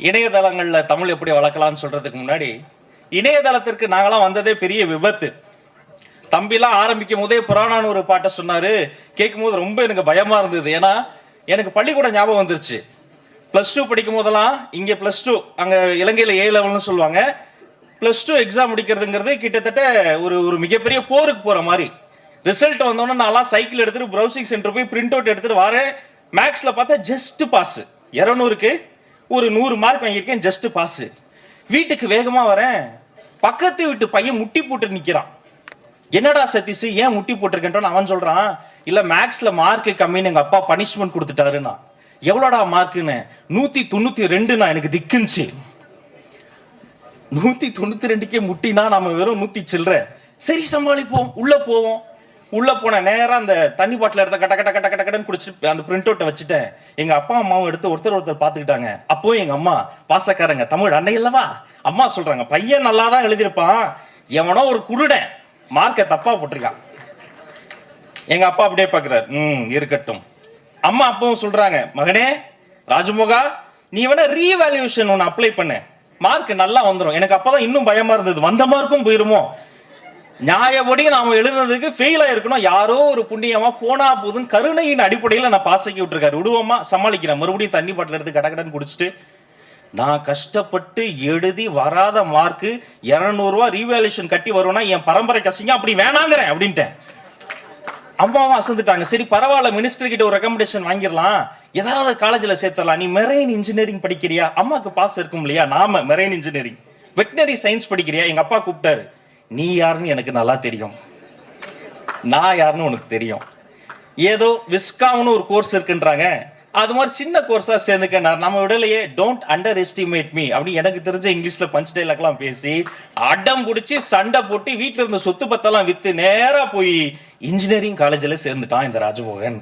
இணையதளங்கள்ல தமிழ் எப்படி வளர்க்கலாம்னு சொல்றதுக்கு முன்னாடி, இணையதளத்திற்கு நாங்களாம் வந்ததே பெரிய விபத்து. தம்பிலாம் ஆரம்பிக்கும் போதே புறநானூறு பாட்டை சொன்னாரு. கேட்கும் போது ரொம்ப எனக்கு பயமா இருந்தது. ஏன்னா எனக்கு பள்ளிக்கூட ஞாபகம் வந்துருச்சு. +2 படிக்கும் போதெல்லாம் இங்க +2 அங்க இலங்கையில A லெவல்னு சொல்லுவாங்க. +2 எக்ஸாம் முடிக்கிறதுங்கிறது கிட்டத்தட்ட ஒரு மிகப்பெரிய போருக்கு போற மாதிரி. ரிசல்ட் வந்தோடனே நான்லாம் சைக்கிள் எடுத்துட்டு ப்ரௌசிங் சென்டர் போய் பிரிண்ட் அவுட் எடுத்துட்டு வரேன். மேக்ஸ்ல பார்த்தா ஜஸ்ட் பாஸ், 200க்கு ஒரு 100 மார்க் வாங்கியிருக்கேன், ஜஸ்ட் பாஸ். வீட்டுக்கு வேகமா வரேன், பக்கத்து வீட்டு பையன் முட்டி போட்டு நிக்கிறான். என்னடா சதீஷ் ஏன் முட்டி போட்டிருக்கேன்? அவன் சொல்றான், இல்ல மேக்ஸ்ல மார்க் கம்மின்னு எங்க அப்பா பனிஷ்மெண்ட் கொடுத்துட்டாருன்னா. எவ்வளோடா மார்க்குன்னு? 192. எனக்கு திக்குச்சு. 192க்கே முட்டினா நம்ம வெறும் 100 சில்ற. சரி சமாளிப்போம், உள்ள போவோம். உள்ள போன நேரா அந்த தண்ணி பாட்டில் எடுத்த கட்ட கட்ட கட்ட கட்டன்னு குடிச்சு அந்த பிரிண்ட் அவுட்டை வச்சுட்டேன். எங்க அப்பா அம்மாவும் எடுத்து ஒருத்தர் பாத்துக்கிட்டாங்க. அப்போ எங்க அம்மா பாசக்காரங்க, தமிழ் அன்னை இல்லவா, அம்மா சொல்றாங்க, பையன் நல்லா தான் எழுதியிருப்பான், எவனோ ஒரு குருடன் மார்க்கை தப்பா போட்டிருக்கான். எங்க அப்பா அப்படியே பாக்குறாரு, இருக்கட்டும். அம்மா அப்பவும் சொல்றாங்க, மகனே ராஜமோகா, நீ வேணா ரீவேல்யூஷன் ஒன்னு அப்ளை பண்ண, மார்க் நல்லா வந்துடும். எனக்கு அப்பதான் இன்னும் பயமா இருந்தது, வந்த மார்க்கும் போயிருமோ. நியாயப்படி நாம எழுதுனதுக்கு ஃபெயில் ஆயிருக்கணும், யாரோ ஒரு புண்ணியமா போனா போதும் கருணையின் அடிப்படையில் நான் பாசக்கி விட்டுருக்காரு. விடுவோமா, சமாளிக்கிறேன். மறுபடியும் தண்ணி பாட்டில் எடுத்து கடகடன்னு குடிச்சிட்டு, நான் கஷ்டப்பட்டு எழுதி வராத மார்க்கு 200 ரூபா ரீவேல்யூஷன் கட்டி வருவேன்னா என் பரம்பரை கசிங்க, அப்படி வேணாங்கிறேன் அப்படின்ட்டேன். அம்மாவும் அசந்துட்டாங்க. சரி பரவாயில்ல, மினிஸ்டர் கிட்ட ஒரு ரெக்கமெண்டேஷன் வாங்கிடலாம், ஏதாவது காலேஜ்ல சேர்த்தலாம். நீ மெரைன் இன்ஜினியரிங் படிக்கிறியா? அம்மாக்கு பாஸ் இருக்கும் இல்லையா, நாம மெரைன் இன்ஜினியரிங். வெட்டினரி சயின்ஸ் படிக்கிறியா? எங்க அப்பா கூப்பிட்டாரு. நீ யாருன்னு எனக்கு நல்லா தெரியும், நான் யாருன்னு உனக்கு தெரியும். ஏதோ விஸ்காம்னு ஒரு கோர்ஸ் இருக்குன்றாங்க, அது மாதிரி சின்ன கோர்ஸா சேர்ந்துக்க. நம்ம விடலையே, டோன்ட் அண்டர் எஸ்டிமேட் மீ அப்படி எனக்கு தெரிஞ்ச இங்கிலீஷ்ல பஞ்ச் டைலாக்லாம் பேசி அடம் பிடிச்சி சண்டை போட்டு வீட்டுல இருந்த சொத்து பத்தெல்லாம் வித்து நேரா போய் இன்ஜினியரிங் காலேஜில் சேர்ந்துட்டான் இந்த ராஜமோகன்.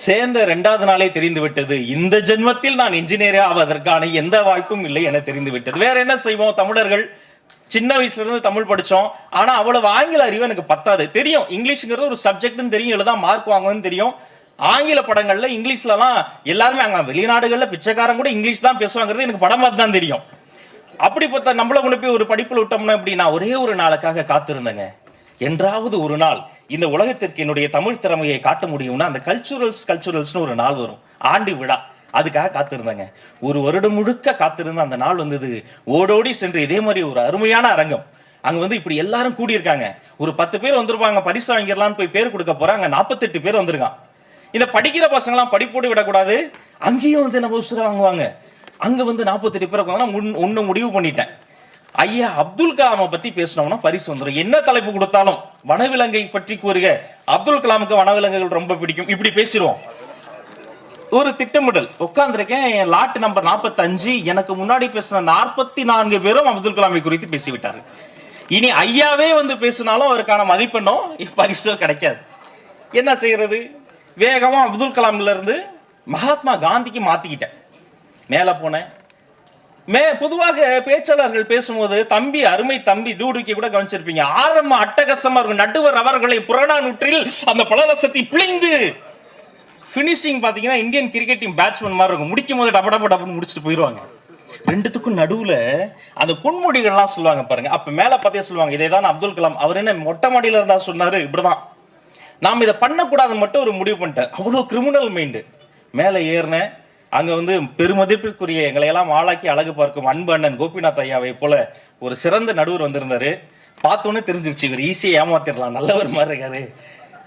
சேர்ந்த 2வது நாளே தெரிந்து விட்டது, இந்த ஜென்மத்தில் நான் இன்ஜினியரே ஆவதற்கான எந்த வாய்ப்பும் இல்லை என தெரிந்து விட்டது. வேற என்ன செய்வோம், தமிழர்கள் சின்ன வயசுல இருந்து தமிழ் படிச்சோம், ஆனா அவ்வளவு ஆங்கில அறிவு எனக்கு பத்தாது. தெரியும் இங்கிலீஷ்ங்கிறது ஒரு சப்ஜெக்ட்னு தெரியும், எழுதா மார்க் வாங்குன்னு தெரியும். ஆங்கில படங்கள்ல இங்கிலீஷ்லலாம் எல்லாருமே அங்க வெளிநாடுகள்ல பிச்சைக்காரன் கூட இங்கிலீஷ் தான் பேசுவாங்கிறது எனக்கு படம் பார்த்து தான் தெரியும். அப்படி பார்த்தா நம்மள கொண்டு போய் ஒரு படிப்புல விட்டோம்னா எப்படி? நான் ஒரே ஒரு நாளுக்காக காத்திருந்தேங்க. என்றாவது ஒரு நாள் இந்த உலகத்திற்கு என்னுடைய தமிழ் திறமையை காட்ட முடியும்னா அந்த கல்ச்சுரல்ஸ்னு ஒரு நாள் வரும், ஆண்டு விழா, அதுக்காக காத்திருந்தாங்க. ஒரு வருடம் முழுக்க காத்திருந்த அந்த நாள் வந்தது. ஓடோடி சென்று இதே மாதிரி ஒரு அருமையான அரங்கம், அங்க இப்படி எல்லாரும் கூடியிருக்காங்க. ஒரு 10 பேர் வந்திருப்பாங்க, பரிசு வாங்கிடலான்னு போய் பேர் கொடுக்க போறாங்க. 48 பேர் வந்திருக்கான். இந்த படிக்கிற பசங்களாம் படிப்போடு விடக்கூடாது, அங்கேயும் நம்ம உசுர வாங்குவாங்க. அங்க 48 பேர் ஒன்னு முடிவு பண்ணிட்டேன், ஐயா அப்துல் கலாமை பத்தி பேசணும்னா பரிசு வந்துடும். என்ன தலைப்பு கொடுத்தாலும் வனவிலங்கை பற்றி கூறுக, அப்துல் கலாமுக்கு வனவிலங்குகள் ரொம்ப பிடிக்கும், இப்படி பேசிடுவோம். ஒரு திட்டமிடல் உட்கார்ந்துருக்கேன். என் லாட் நம்பர் 45. எனக்கு முன்னாடி பேசின 44 பேரும் அப்துல் கலாமை குறித்து பேசிவிட்டாரு. இனி ஐயாவே பேசினாலும் அவருக்கான மதிப்பெண்ணும் பரிசோ கிடைக்காது. என்ன செய்யறது? வேகமா அப்துல் கலாம்ல இருந்து மகாத்மா காந்திக்கு மாத்திக்கிட்டேன். மேல போனேன். பொதுவாக பேச்சாளர்கள் பேசும்போது தம்பி, அருமை தம்பி டூடுக்கி கூட கவனிச்சிருப்பீங்க, ஆரம்ப அட்டகசமா இருக்கும். நடுவர் அவர்களை புறநானூற்றில் அந்த பலரசத்தை பிழிந்து பினிஷிங் பாத்தீங்கன்னா இந்தியன் கிரிக்கெட் டீம் பேட்ஸ்மேன் மாதிரி இருக்கும். முடிக்கும் போது டபடபடன்னு முடிச்சுட்டு போயிடுவாங்க. ரெண்டுத்துக்கும் நடுவுல அந்த பொன்மொழிகள்லாம் சொல்லுவாங்க பாருங்க. அப்ப மேல பார்த்தே சொல்லுவாங்க, இதேதான் அப்துல் கலாம், அவர் என்ன மொட்டை மாடியில இருந்தா சொன்னாரு, இப்படிதான் நாம் இதை பண்ணக்கூடாதுன்னு மட்டும் ஒரு முடிவு பண்ணிட்டேன். அவ்வளவு கிரிமினல் மைண்டு. மேல ஏறினேன். அங்க பெருமதிப்பிற்குரிய எங்களை எல்லாம் ஆளாக்கி அழகு பார்க்கும் அன்பு அண்ணன் கோபிநாத் ஐயாவை போல ஒரு சிறந்த நடுவர் வந்திருந்தாரு. பார்த்தோன்னே தெரிஞ்சிருச்சு, இவர் ஈஸியா ஏமாத்திடலாம், நல்லவர் மாதிரி இருக்காரு.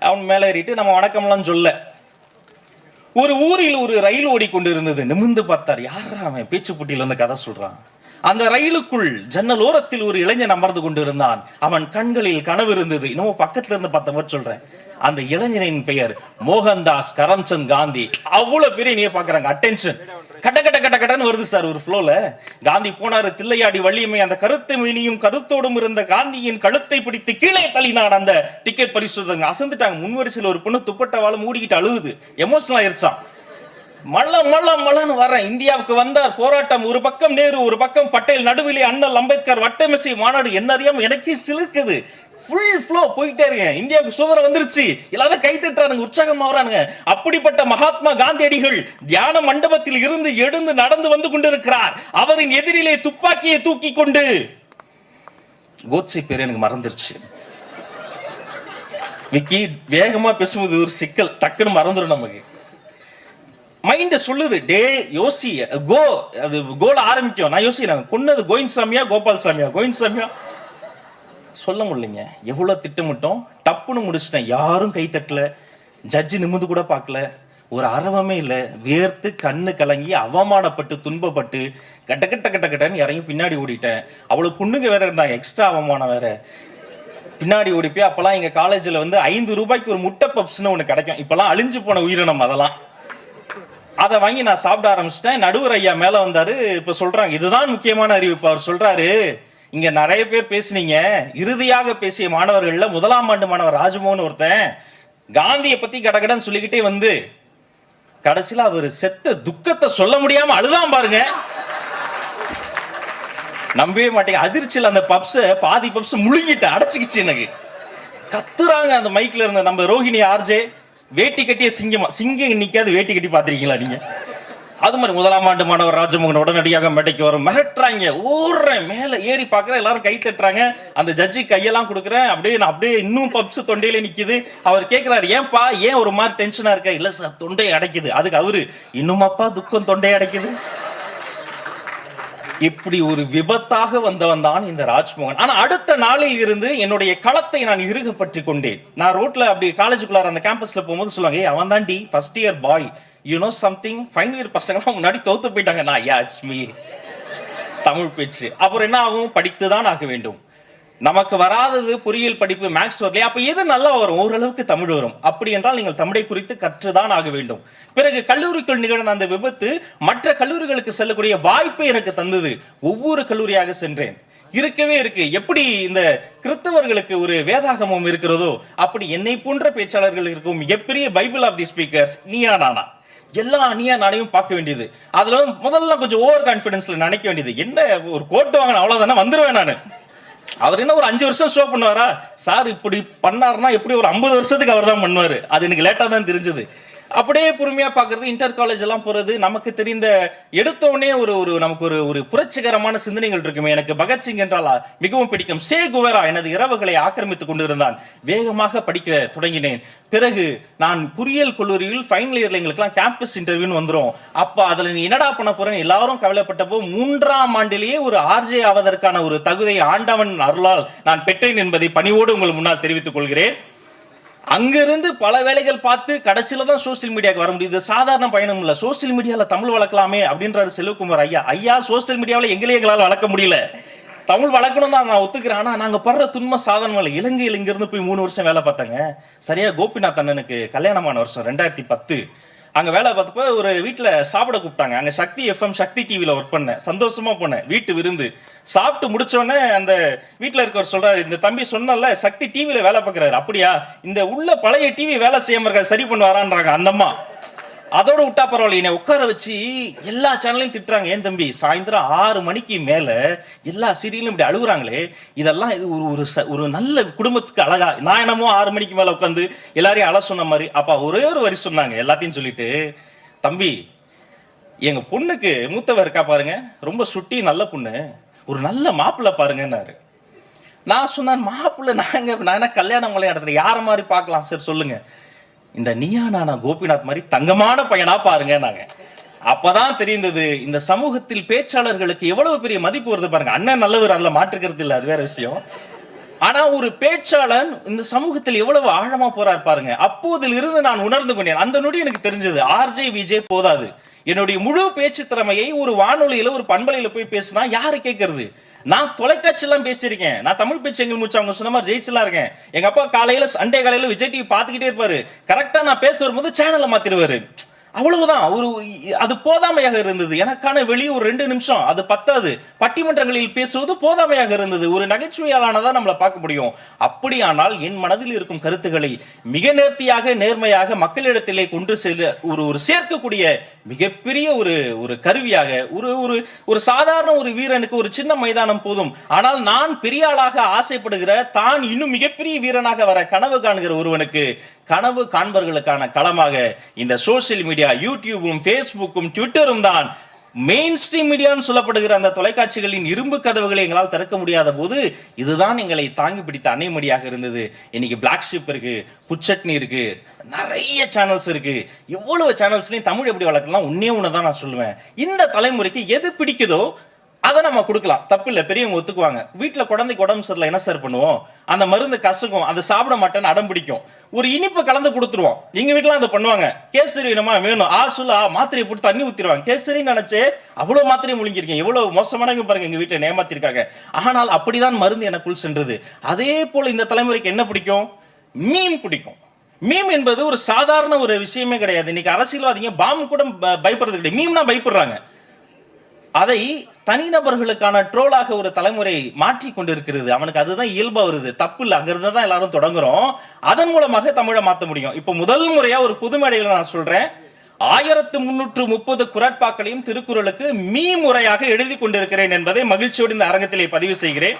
அவன் மேல ஏறிட்டு நம்ம வணக்கம்லாம் சொல்ல, ஒரு ஊரில் ஒரு ரயில் ஓடிக்கொண்டு இருந்தது. நிமிர்ந்து பார்த்தார், யாரா அவன் பேச்சு போட்டியில கதை சொல்றான். அந்த ரயிலுக்குள் ஜன்னல் ஓரத்தில் ஒரு இளைஞன் அமர்ந்து கொண்டு இருந்தான். அவன் கண்களில் கனவு இருந்தது. இன்னும் பக்கத்துல இருந்து பார்த்த மாதிரி சொல்றேன். அந்த இளைஞனின் பெயர் மோகன்தாஸ் கரம்சந்த் காந்தி. அவ்வளவு பேரை நீ பாக்குறாங்க, அட்டென்ஷன் கட்ட கட்ட கட்ட கட்டன்னு வருது சார் ஒரு ஃப்ளோல. காந்தி போனாரு, தில்லையாடி வள்ளியம்மை அந்த கருத்து மீனியும் கருத்தோடும் இருந்த காந்தியின் கழுத்தை பிடித்து கீழே தள்ளினான். அந்த டிக்கெட் பரிசோதனை அசந்துட்டாங்க. முன்வரிசையில் ஒரு பொண்ணு துப்பட்டவால மூடிக்கிட்டு அழுகுது, எமோஷனல் ஆயிருச்சான். மழன்னு வர்றேன். இந்தியாவுக்கு வந்தார், போராட்டம், ஒரு பக்கம் நேரு, ஒரு பக்கம் பட்டேல், நடுவிலே அண்ணல் அம்பேத்கர், வட்டமிசை மாநாடு. என்ன அறியாம எனக்கே சிலுக்குது. ஃபுல் ஃப்ளோ போயிட்டே இருக்கேன். இந்தியாவுக்கு சுதந்திரம் வந்துருச்சு, எல்லாரும் கை தட்டுறானுங்க, உற்சாகம் ஆகுறானுங்க. அப்படிப்பட்ட மகாத்மா காந்தியடிகள் தியான மண்டபத்தில் இருந்து எழுந்து நடந்து வந்து கொண்டிருக்கிறார். அவரின் எதிரிலே துப்பாக்கியை தூக்கி கொண்டு, கோட்சே பேர் எனக்கு மறந்துருச்சு. விக்கி வேகமா பேசும்போது ஒரு சிக்கல், டக்குன்னு மறந்துடும் நமக்கு. மைண்ட் சொல்லுது, டே யோசி, கோ, அது கோல ஆரம்பிக்கும். நான் யோசிக்கிறேன், கொன்னது கோவிந்த் சாமியா கோபால் சாமியா? கோவிந்த் சாமியா சொல்ல முடியலைங்க. எவ்வளவு திட்டமிட்டோம், டப்புன்னு முடிச்சிட்டேன். யாரும் கை தட்டல, ஜட்ஜி நிமிந்து கூட பார்க்கல, ஒரு அரவமே இல்லை. வேர்த்து கண்ணு கலங்கி அவமானப்பட்டு துன்பப்பட்டு கட்ட கட்ட கட்ட கட்டன்னு இறங்கி பின்னாடி ஓடிட்டேன். அவ்வளவு புண்ணுங்க வேற இருந்தாங்க, எக்ஸ்ட்ரா அவமானம் வேற. பின்னாடி ஓடி போய், அப்பெல்லாம் எங்க காலேஜ்ல வந்து 5 ரூபாய்க்கு ஒரு முட்டை பப்ஸ்னு ஒண்ணு கிடைக்கும். இப்பெல்லாம் அழிஞ்சு போன உயிரினம் அதெல்லாம். அதை வாங்கி நான் சாப்பிட ஆரம்பிச்சிட்டேன். நடுவர் ஐயா மேல வந்தாரு. இப்ப சொல்றாங்க, இதுதான் முக்கியமான அறிவிப்பு. அவர் சொல்றாரு, இங்க நிறைய பேர் பேசுனீங்க, இறுதியாக பேசிய மாணவர்கள்ல 1ஆம் ஆண்டு மாணவர் ராஜமோகன் ஒருத்தன் காந்தியை பத்தி கடகடன்னு சொல்லிக்கிட்டே வந்து கடைசியில அவர் செத்த துக்கத்தை சொல்ல முடியாம அழுதான் பாருங்க. நம்பவே மாட்டேங்க. அதிர்ச்சியில் அந்த பப்ஸ பாதி பப்ஸ் முழுங்கிட்டு அடைச்சிக்கிச்சு. எனக்கு கத்துறாங்க அந்த மைக்ல இருந்த நம்ம ரோஹிணி ஆர்ஜே, வேட்டி கட்டிய சிங்கமா, சிங்கம் நிக்காது வேட்டி கட்டி பாத்திருக்கீங்களா நீங்க? அது மாதிரி 1ஆம் ஆண்டு மாணவர் ராஜமோகன் உடனடியாக மேடைக்கு வரும். மிரட்டுறாங்க, ஓடுறேன், மேல ஏறி பாக்குறேன், எல்லாரும் கை தட்டுறாங்க. அந்த ஜட்ஜி கையெல்லாம் கொடுக்குறேன். அப்படியே இன்னும் பப்ஸ் தொண்டையில நிக்குது. அவர் கேட்கிறாரு, ஏன்பா ஏன் ஒரு மாதிரி டென்ஷனா இருக்க? இல்ல சார், தொண்டையை அடைக்குது. அதுக்கு அவரு, இன்னுமாப்பா துக்கம் தொண்டையை அடைக்குது? இப்படி ஒரு விபத்தாக வந்தவன் தான் இந்த ராஜ்மோகன். ஆனா அடுத்த நாளில் இருந்து என்னுடைய களத்தை நான் இறுக பற்றி கொண்டேன். நான் ரோட்ல அப்படி காலேஜுக்குள்ளார அந்த கேம்பஸ்ல போகும்போது சொல்லுவாங்க, அவன் தாண்டி first year bye, you know something, final year பசங்க முன்னாடி தோத்து போயிட்டாங்க. நான், யா இட்ஸ் மீ. தமிழ் பேச்சு. அப்புறம் என்ன ஆகும், படித்துதான் ஆக வேண்டும். நமக்கு வராதது பொறியியல் படிப்பு, மேக்ஸ் வரலையா, அப்ப எது நல்லா வரும்? ஓரளவுக்கு தமிழ் வரும். அப்படி என்றால் நீங்கள் தமிழை குறித்து கற்றுதான் ஆக வேண்டும். பிறகு கல்லூரிக்குள் நிகழ்ந்த அந்த விபத்து மற்ற கல்லூரிகளுக்கு செல்லக்கூடிய வாய்ப்பை எனக்கு தந்தது. ஒவ்வொரு கல்லூரியாக சென்றேன். இருக்கவே இருக்கு. எப்படி இந்த கிறிஸ்தவர்களுக்கு ஒரு வேதாகமம் இருக்கிறதோ, அப்படி என்னை போன்ற பேச்சாளர்கள் இருக்கும் மிகப்பெரிய Bible of the speakers Neeya Naana. எல்லா நீயா நானையும் பார்க்க வேண்டியது. அதுல முதல்ல கொஞ்சம் ஓவர் கான்பிடன்ஸ்ல நினைக்க வேண்டியது, என்ன ஒரு கோட்டு வாங்கின அவ்வளவுதானே, வந்துருவேன் நானு. அவர் என்ன ஒரு 5 வருஷம் ஷோ பண்ணுவாரா சார்? இப்படி பண்ணாருன்னா எப்படி ஒரு 50 வருஷத்துக்கு அவர் தான் பண்ணுவாரு. அது எனக்கு லேட்டா தான் தெரிஞ்சது. அப்படியே பொறுமையா பாக்குறது, இன்டர் காலேஜ் எல்லாம் போறது, நமக்கு தெரிந்த எடுத்தோடனே ஒரு நமக்கு ஒரு புரட்சிகரமான சிந்தனைகள் இருக்குமே. எனக்கு பகத்சிங் என்றால் மிகவும் பிடிக்கும். சே குவேரா எனது இரவுகளை ஆக்கிரமித்துக் கொண்டிருந்தான். வேகமாக படிக்க தொடங்கினேன். பிறகு நான் பொறியியல் கல்லூரியில் ஃபைனல் இயர்ல எங்களுக்குலாம் கேம்பஸ் இன்டர்வியூன்னு வந்துரும். அப்ப அதுல நீ என்னடா பண்ண போறேன்னு எல்லாரும் கவலைப்பட்டப்போ 3ஆம் ஆண்டிலேயே ஒரு ஆர்ஜே ஆவதற்கான ஒரு தகுதியை ஆண்டவன் அருளால் நான் பெற்றேன் என்பதை பணிவோடு உங்கள் முன்னால் தெரிவித்துக் கொள்கிறேன். அங்கிருந்து பல வேலைகள் பார்த்து கடைசியில தான் சோசியல் மீடியாவுக்கு வர முடியுது. சாதாரண பயணம் இல்ல, சோசியல் மீடியால தமிழ் வளர்க்கலாமே அப்படின்றாரு செல்வகுமார் ஐயா. ஐயா, சோசியல் மீடியாவில் எங்களால் வளர்க்க முடியல, தமிழ் வளர்க்கணும் தான் நான் ஒத்துக்கிறேன். ஆனா நாங்க படுற துன்பம் சாதாரண இல்லை. இலங்கையில் இங்கிருந்து போய் 3 வருஷம் வேலை பார்த்தாங்க. சரியா கோபிநாத் அண்ணனுக்கு கல்யாணமான வருஷம் 2010. அங்க வேலை பார்த்தப்ப ஒரு வீட்டுல சாப்பிட கூப்பிட்டாங்க. அங்க சக்தி எஃப்எம் சக்தி டிவில ஒர்க் பண்ணேன். சந்தோஷமா போனேன். வீட்டு விருந்து சாப்பிட்டு முடிச்சோடனே அந்த வீட்டுல இருக்கவர் சொல்றாரு, இந்த தம்பி சொன்னல சக்தி டிவில வேலை பார்க்கிறாரு. அப்படியா? இந்த உள்ள பழைய டிவி வேலை செய்யாம இருக்க, சரி பண்ணுவாரான்றாங்க அந்தம்மா. அதோட விட்டா பரவாயில்ல, உட்கார வச்சு எல்லா சேனலையும் திட்டுறாங்க. ஏன் தம்பி, சாயந்தரம் 6 மணிக்கு மேல எல்லா சீரியலும் இப்படி அழுகுறாங்களே, இதெல்லாம் இது ஒரு நல்ல குடும்பத்துக்கு அழகா? நான் என்னமோ 6 மணிக்கு மேல உட்காந்து எல்லாரையும் அழ சொன்ன மாதிரி. அப்பா ஒரே ஒரு வரி சொன்னாங்க, எல்லாத்தையும் சொல்லிட்டு, தம்பி எங்க பொண்ணுக்கு மூத்தவர் இருக்கா பாருங்க, ரொம்ப சுட்டி நல்ல பொண்ணு, ஒரு நல்ல மாப்பிள்ளை பாருங்கன்னாரு. நான் சொன்னேன், மாப்பிள்ளை நான் கல்யாணம் இடத்துல யார மாதிரி பார்க்கலாம் சார் சொல்லுங்க. இந்த நீயா நானா கோபிநாத் மாதிரி தங்கமான பையனா பாருங்க நாங்க. அப்பதான் தெரிந்தது இந்த சமூகத்தில் பேச்சாளர்களுக்கு எவ்வளவு பெரிய மதிப்பு வருது பாருங்க. அண்ணன் நல்லவர், அதுல மாற்றுக்கிறது இல்லை, அது வேற விஷயம். ஆனா ஒரு பேச்சாளன் இந்த சமூகத்தில் எவ்வளவு ஆழமா போறார் பாருங்க. அப்போதில் இருந்து நான் உணர்ந்து கொண்டேன். அந்த நொடி எனக்கு தெரிஞ்சது, ஆர்ஜே விஜே போதாது. என்னுடைய முழு பேச்சு திறமையை ஒரு வானொலியில ஒரு பண்பலையில போய் பேசினா யாரு கேட்கறது? நான் தொலைக்காட்சி எல்லாம் பேசியிருக்கேன். நான் தமிழ் பேச்சு எங்க மூச்சு அவங்க சொன்ன மாதிரி ஜெயிச்சலாம் இருக்கேன். எங்க அப்பா காலையில சண்டே காலையில விஜய் டிவி பாத்துக்கிட்டே இருப்பாரு. கரெக்டா நான் பேச வரும்போது சேனலை மாத்திருவாரு. அவ்வளவுதான். அது போதாமையாக இருந்தது. எனக்கான வெளியே ஒரு 2 நிமிஷம் அது பத்தாது. பட்டிமன்றங்களில் பேசுவது போதாமையாக இருந்தது. ஒரு நகைச்சுவையாளனாதான் நம்மள பார்க்க முடியும். அப்படியானால் என் மனதில் இருக்கும் கருத்துக்களை மிக நேர்த்தியாக, நேர்மையாக மக்களிடத்திலே கொண்டு செல்ல ஒரு சேர்க்கக்கூடிய மிகப்பெரிய ஒரு கருவியாக, ஒரு சாதாரண ஒரு வீரனுக்கு ஒரு சின்ன மைதானம் போதும். ஆனால் நான் பெரிய ஆளாக ஆசைப்படுகிற, தான் இன்னும் மிகப்பெரிய வீரனாக வர கனவு காணுகிற ஒருவனுக்கு கனவு காண்பர்களுக்கான களமாக இந்த சோசியல் மீடியா, யூடியூபும் பேஸ்புக்கும் ட்விட்டரும் தான். மெயின் ஸ்ட்ரீம் மீடியான்னு சொல்லப்படுகிற அந்த தொலைக்காட்சிகளின் இரும்பு கதவுகளை எங்களால் திறக்க முடியாத போது இதுதான் எங்களை தாங்கி பிடித்த அணைமடியாக இருந்தது. இன்னைக்கு பிளாக் ஷிப் இருக்கு, புச்சட்னி இருக்கு, நிறைய சேனல்ஸ் இருக்கு. எவ்வளவு சேனல்ஸ்லயும் தமிழ் எப்படி வளர்க்கலாம், ஒண்ணே தான் நான் சொல்லுவேன். இந்த தலைமுறைக்கு எது பிடிக்குதோ அதை நம்ம கொடுக்கலாம், தப்பு இல்ல, பெரியவங்க ஒத்துக்குவாங்க. வீட்டுல குழந்தைக்கு உடம்பு சரியில்லை, என்ன சார் பண்ணுவோம்? அந்த மருந்து கசக்கும், அதை சாப்பிட மாட்டேன்னு அடம் பிடிக்கும், ஒரு இனிப்பு கலந்து கொடுத்துருவோம். எங்க வீட்டுல அதை பண்ணுவாங்க. கேசரி வேணுமா, வேணும், சொல்ல மாத்திரையை போட்டு தண்ணி ஊத்திடுவாங்க. கேசரின்னு நினைச்சு அவ்வளவு மாத்திரையை முழுங்கிருக்கேன். எவ்வளவு மோசமானவங்க பாருங்க, எங்க வீட்டுல ஏமாத்திருக்காங்க. ஆனால் அப்படிதான் மருந்து எனக்குள் சென்றது. அதே போல இந்த தலைமுறைக்கு என்ன பிடிக்கும்? மீம் பிடிக்கும். மீம் என்பது ஒரு சாதாரண ஒரு விஷயமே கிடையாது. இன்னைக்கு அரசியல்வாதிங்க பாம்பு கூட பயப்படுறது கிடையாது, மீம்னா பயப்படுறாங்க. அதை தனிநபர்களுக்கான ட்ரோலாக ஒரு தலைமுறை மாற்றி கொண்டிருக்கிறது. அவனுக்கு அதுதான் இயல்பா வருது, தப்பு இல்லை. அங்கிருந்து தான் எல்லாரும் தொடங்குறோம். அதன் மூலமாக தமிழை மாற்ற முடியும். இப்ப முதல் முறையா ஒரு புது மேடையில் நான் சொல்றேன், 1330 குறட்பாக்களையும் திருக்குறளுக்கு முறையாக எழுதி கொண்டிருக்கிறேன் என்பதை மகிழ்ச்சியோடு இந்த அரங்கத்திலே பதிவு செய்கிறேன்.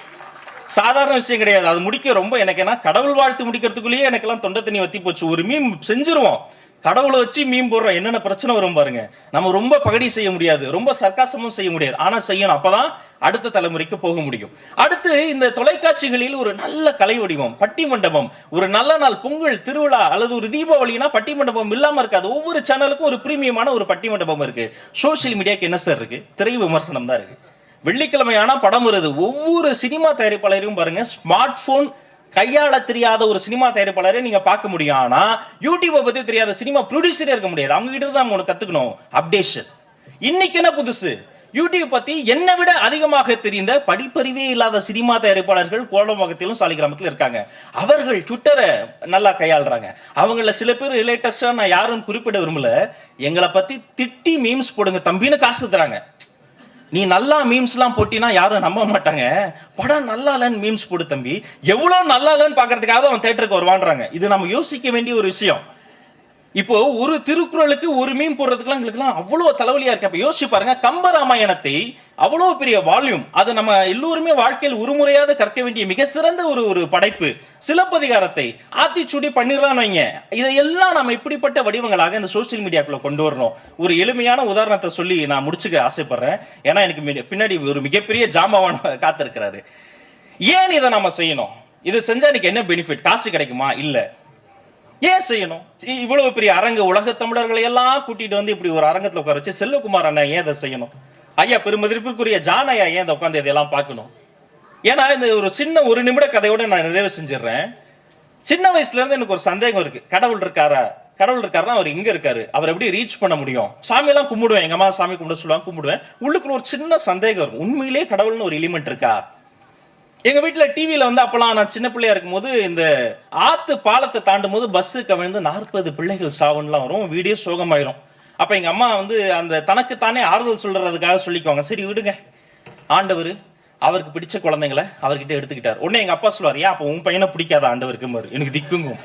சாதாரண விஷயம் கிடையாது. அது முடிக்க ரொம்ப எனக்கு என்ன, கடவுள் வாழ்த்து முடிக்கிறதுக்குள்ளேயே எனக்கெல்லாம் தொண்டை தண்ணி வத்தி போச்சு. ஒரு மீம் செஞ்சிருவோம், கடவுளை வச்சு மீன் போடுறோம், என்னென்ன பிரச்சனை வரும் பாருங்க. நம்ம ரொம்ப பகடி செய்ய முடியாது, ரொம்ப சர்க்காசமும் செய்ய முடியாது, ஆனா செய்யணும். அப்பதான் அடுத்த தலைமுறைக்கு போக முடியும். அடுத்து இந்த தொலைக்காட்சிகளில் ஒரு நல்ல கலை வடிவம், பட்டி மண்டபம். ஒரு நல்ல நாள், பொங்கல் திருவிழா அல்லது ஒரு தீபாவளினா பட்டி மண்டபம் இல்லாம இருக்காது. ஒவ்வொரு சேனலுக்கும் ஒரு பிரீமியமான ஒரு பட்டி மண்டபம் இருக்கு. சோசியல் மீடியாக்கு என்ன சார் இருக்கு? திரை விமர்சனம் தான் இருக்கு. வெள்ளிக்கிழமை ஆனா படம் வருது. ஒவ்வொரு சினிமா தயாரிப்பாளரையும் பாருங்க, ஸ்மார்ட் போன் கையாள தெரியாத ஒரு சினிமா தயாரிப்பாளரை நீங்க பார்க்க முடியும். ஆனா யூடியூபை பத்தி தெரியாத சினிமா ப்ரொடியூசரே இருக்க முடியாது. அவங்க கிட்ட தான் நம்ம கத்துக்கணும் அப்டேஷன். இன்னைக்கு என்ன புதுசு? யூடியூப் பத்தி என்னை விட அதிகமாக தெரிந்த, படிப்பறிவே இல்லாத சினிமா தயாரிப்பாளர்கள் கோலமங்கலத்திலும் சாலிகிராமத்தில் இருக்காங்க. அவர்கள் ட்விட்டரை நல்லா கையாளுறாங்க. அவங்கள சில பேர் லேட்டஸ்டா, நான் யாரும் குறிப்பிட விரும்பல, எங்களை பத்தி திட்டி மீம்ஸ் போடுங்க தம்பின்னு காசு தராங்க. நீ நல்லா மீம்ஸ்லாம் போட்டினா யாரும் நம்ப மாட்டாங்க. படம் நல்லா இல்லைன்னு மீம்ஸ் போடு தம்பி, எவ்வளவு நல்லா இல்லைன்னு பாக்குறதுக்காக அவன் தியேட்டருக்கு வருவான்றாங்க. இது நம்ம யோசிக்க வேண்டிய ஒரு விஷயம். இப்போ ஒரு திருக்குறளுக்கு ஒரு மீம் போடுறதுக்குலாம் எங்களுக்குலாம் அவ்வளவு தலைவலியா இருக்கு. அப்ப யோசிச்சு பாருங்க, கம்பராமாயணத்தை அவ்வளவு பெரிய வால்யூம், அது நம்ம எல்லோருமே வாழ்க்கையில் ஒருமுறையாவது கற்க வேண்டிய மிக சிறந்த ஒரு படைப்பு. சிலப்பதிகாரத்தை ஆத்திச்சூடி பண்ணிடலாம்னு வைங்க. இதையெல்லாம் நம்ம இப்படிப்பட்ட வடிவங்களாக இந்த சோசியல் மீடியாக்குள்ள கொண்டு வரணும். ஒரு எளிமையான உதாரணத்தை சொல்லி நான் முடிச்சுக்க ஆசைப்படுறேன். ஏன்னா எனக்கு பின்னாடி ஒரு மிகப்பெரிய ஜாமாவான காத்திருக்கிறாரு. ஏன் இதை நம்ம செய்யணும்? இது செஞ்சா எனக்கு என்ன பெனிஃபிட்? காசு கிடைக்குமா? இல்ல. ஏன் செய்யணும்? இவ்வளவு பெரிய அரங்கு, உலக தமிழர்களை எல்லாம் கூட்டிட்டு வந்து இப்படி ஒரு அரங்கத்துல உட்கார வச்சு செல்வகுமார் அண்ணா ஏன் இதை செய்யணும்? ஐயா பெருமதிப்பிற்குரிய ஜான் ஐயா ஏன் இதை உட்காந்து இதெல்லாம் பார்க்கணும்? ஏன்னா இந்த ஒரு சின்ன ஒரு நிமிட கதையோட நான் நிறைவு செஞ்சிடறேன். சின்ன வயசுல இருந்து எனக்கு ஒரு சந்தேகம் இருக்கு. கடவுள் இருக்காருன்னா அவர் இங்க இருக்காரு, அவர் எப்படி ரீச் பண்ண முடியும்? சாமி எல்லாம் கும்பிடுவேன், எங்க அம்மா சாமி கும்பிட சொல்லுவாங்க, கும்பிடுவேன். உள்ளுக்குள்ள ஒரு சின்ன சந்தேகம் இருக்கும், உண்மையிலே கடவுள்னு ஒரு எலிமெண்ட் இருக்கா? எங்க வீட்டுல டிவியில வந்து அப்பெல்லாம் நான் சின்ன பிள்ளையா இருக்கும்போது இந்த ஆத்து பாலத்தை தாண்டும் போது பஸ் கவிழ்ந்து 40 பிள்ளைகள் சாவுன்னுலாம் வரும், வீடியோ சோகமாயிரும். அப்ப எங்க அம்மா வந்து அந்த தனக்குத்தானே ஆறுதல் சொல்றதுக்காக சொல்லிக்குவாங்க, சரி விடுங்க, ஆண்டவர் அவருக்கு பிடிச்ச குழந்தைங்களை அவர்கிட்ட எடுத்துக்கிட்டார். உடனே எங்க அப்பா சொல்லுவார், ஏன் அப்ப உன் பையனை பிடிக்காத ஆண்டவருக்கு? எனக்கு திக்குங்கும்,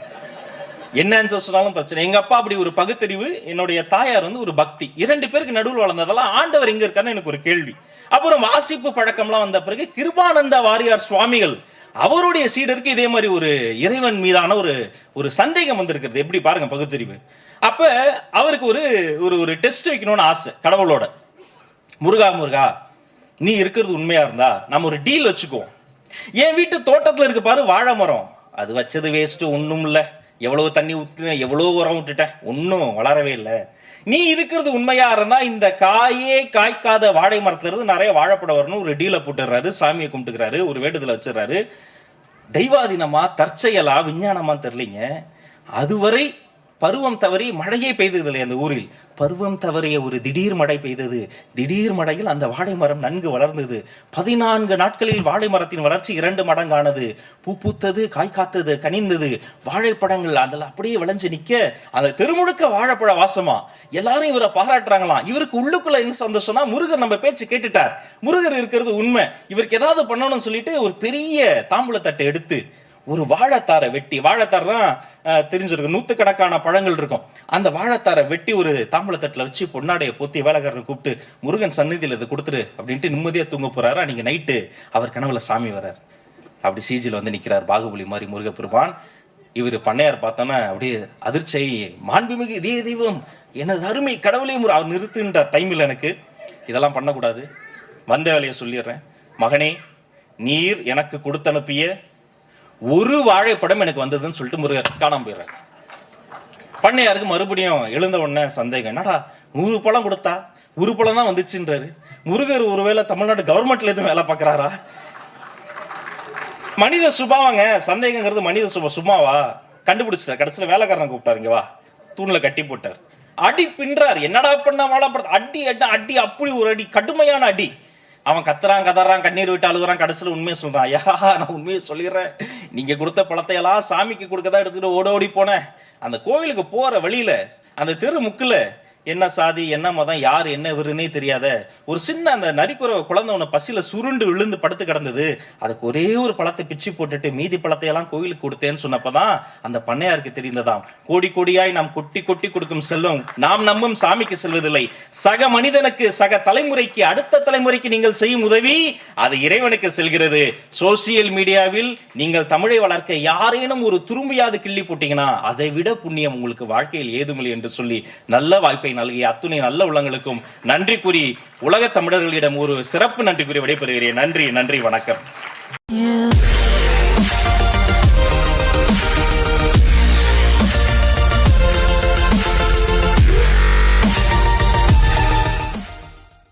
என்ன ஆன்சர் சொன்னாலும் பிரச்சனை. எங்க அப்பா அப்படி ஒரு பகுத்தறிவு, என்னுடைய தாயார் வந்து ஒரு பக்தி. 2 பேருக்கு நடுவில் வளர்ந்ததெல்லாம் ஆண்டவர் எங்க இருக்காருன்னு எனக்கு ஒரு கேள்வி. அப்புறம் வாசிப்பு பழக்கம்லாம் வந்த பிறகு கிருபானந்த வாரியார் சுவாமிகள் அவருடைய சீடருக்கு இதே மாதிரி ஒரு இறைவன் மீதான ஒரு சந்தேகம் வந்திருக்கிறது. எப்படி பாருங்க பகுத்தறிவு. அப்ப அவருக்கு ஒரு டெஸ்ட் வைக்கணும்னு ஆசை கடவுளோட. முருகா நீ இருக்கிறது உண்மையா இருந்தா நம்ம ஒரு டீல் வச்சுக்குவோம். என் வீட்டு தோட்டத்துல இருக்கு பாரு வாழை மரம், அது வச்சது வேஸ்ட், ஒண்ணும் இல்ல, எவ்வளவு தண்ணி ஊத்தினேன், எவ்வளவு உரம் விட்டுட்டேன், ஒன்னும் வளரவே இல்லை. நீ இருக்கிறது உண்மையா இருந்தா இந்த காயே காய்க்காத வாழை மரத்துல இருந்து நிறைய வாழைப்படம் வரணும் ஒரு டீலை போட்டுறாரு. சாமியை கும்பிட்டுக்கிறாரு, ஒரு வேண்டுதலை வச்சிடறாரு. தெய்வாதீனமா தற்செயலா விஞ்ஞானமா தெரியலீங்க, அதுவரை பருவம் தவறி மழையே பெய்தது இல்லை அந்த ஊரில். பருவம் தவறிய ஒரு திடீர் மழை பெய்தது. திடீர் மழையில் அந்த வாழை மரம் நன்கு வளர்ந்தது. 14 நாட்களில் வாழை மரத்தின் வளர்ச்சி 2 மடங்கானது. பூ பூத்தது, காய் காத்தது, கனிந்தது. வாழைப்பழங்கள் அதில் அப்படியே விளைஞ்சு நிக்க அந்த தெருமுழுக்க வாழைப்பழ வாசமா. எல்லாரும் இவரை பாராட்டுறாங்களாம். இவருக்கு உள்ளுக்குள்ள என்ன சந்தோஷம்னா, முருகர் நம்ம பேச்சு கேட்டுட்டார், முருகர் இருக்கிறது உண்மை, இவருக்கு ஏதாவது பண்ணணும்னு சொல்லிட்டு ஒரு பெரிய தாம்பூலத்தட்டை எடுத்து ஒரு வாழைத்தாரை வெட்டி, வாழைத்தார் தான் தெரிஞ்சிருக்கும், 100கணக்கான பழங்கள் இருக்கும், அந்த வாழைத்தாரை வெட்டி ஒரு தாம்பூலத்தட்டில் வச்சு பொன்னாடைய போத்தி வேலைக்காரனை கூப்பிட்டு முருகன் சந்நிதியில் இதை கொடுத்துரு அப்படின்ட்டு நிம்மதியா தூங்க போறாரு. அன்னைக்கு நைட்டு அவர் கனவுல சாமி வர்றார். அப்படி சிஜியில் வந்து நிற்கிறார் பாகுபலி மாதிரி முருகப்பெருமான். இவர் பண்ணையார் பார்த்தோன்னா அப்படியே அதிர்ச்சி, மாண்புமிகு இதே தெய்வம், எனது அருமை கடவுளே அவர் நிறுத்துன்ற டைமில் எனக்கு இதெல்லாம் பண்ணக்கூடாது, வந்த வேலையை சொல்லிடுறேன். மகனே, நீர் எனக்கு கொடுத்து அனுப்பிய ஒரு வாழைப்படம் எனக்கு வந்ததுன்னு சொல்லிட்டு முருகர் காணாம போயிடுறாரு. பண்ணையாருக்கு மறுபடியும் எழுந்த உடனே சந்தேகம், என்னடா 100 பழம் கொடுத்தா 1 பழம் தான் வந்துச்சுன்றாரு, முருகர் ஒருவேளை தமிழ்நாடு கவர்மெண்ட்ல எதுவும் வேலை பார்க்கறாரா? மனித சுபாவங்க, சந்தேகங்கிறது மனித சும்மாவா கண்டுபிடிச்சார். கடைசியில் வேலைக்காரனை கூப்பிட்டாருங்க, வா, தூண்ல கட்டி போட்டார், அடி பின்றார். என்னடா பண்ண வாழைப்பழம் அடி அடி, அப்படி ஒரு அடி, கடுமையான அடி. அவன் கத்துறான், கதறான், கண்ணீர் விட்டு அழுகுறான். கடைசியில் உண்மையை சொல்றான், ஐயா நான் உண்மையை சொல்லிடுறேன், நீங்க கொடுத்த பழத்தை எல்லாம் சாமிக்கு கொடுக்கதான் எடுத்துட்டு ஓடி போனேன். அந்த கோவிலுக்கு போற வழியில அந்த தெரு முக்குல என்ன சாதி, என்ன மதம், யார் என்ன விருன்னே தெரியாத ஒரு சின்ன அந்த நரிக்குறவை குழந்தை உன பசியில சுருண்டு விழுந்து படுத்து கிடந்தது. அதுக்கு ஒரே ஒரு பழத்தை பிச்சு போட்டுட்டு மீதி பழத்தை எல்லாம் கோயிலுக்கு கொடுத்தேன்னு சொன்னப்பதான் அந்த பண்ணையாருக்கு தெரிந்ததாம், கோடி கோடியாய் நாம் கொட்டி கொட்டி கொடுக்கும் செல்வம் நாம் நம்பும் சாமிக்கு செல்வதில்லை, சக மனிதனுக்கு, சக தலைமுறைக்கு, அடுத்த தலைமுறைக்கு நீங்கள் செய்யும் உதவி அது இறைவனுக்கு செல்கிறது. சோசியல் மீடியாவில் நீங்கள் தமிழை வளர்க்க யாரேனும் ஒரு துரும்பியாவது கிள்ளி போட்டீங்கன்னா அதை விட புண்ணியம் உங்களுக்கு வாழ்க்கையில் ஏதுமில்லை என்று சொல்லி நல்ல வாய்ப்பை நல்கிய அத்துணை நல்ல உள்ளங்களுக்கும் நன்றி கூறி உலக தமிழர்களிடம் ஒரு சிறப்பு நன்றி கூறி விடைபெறுகிறேன். நன்றி, நன்றி, வணக்கம்.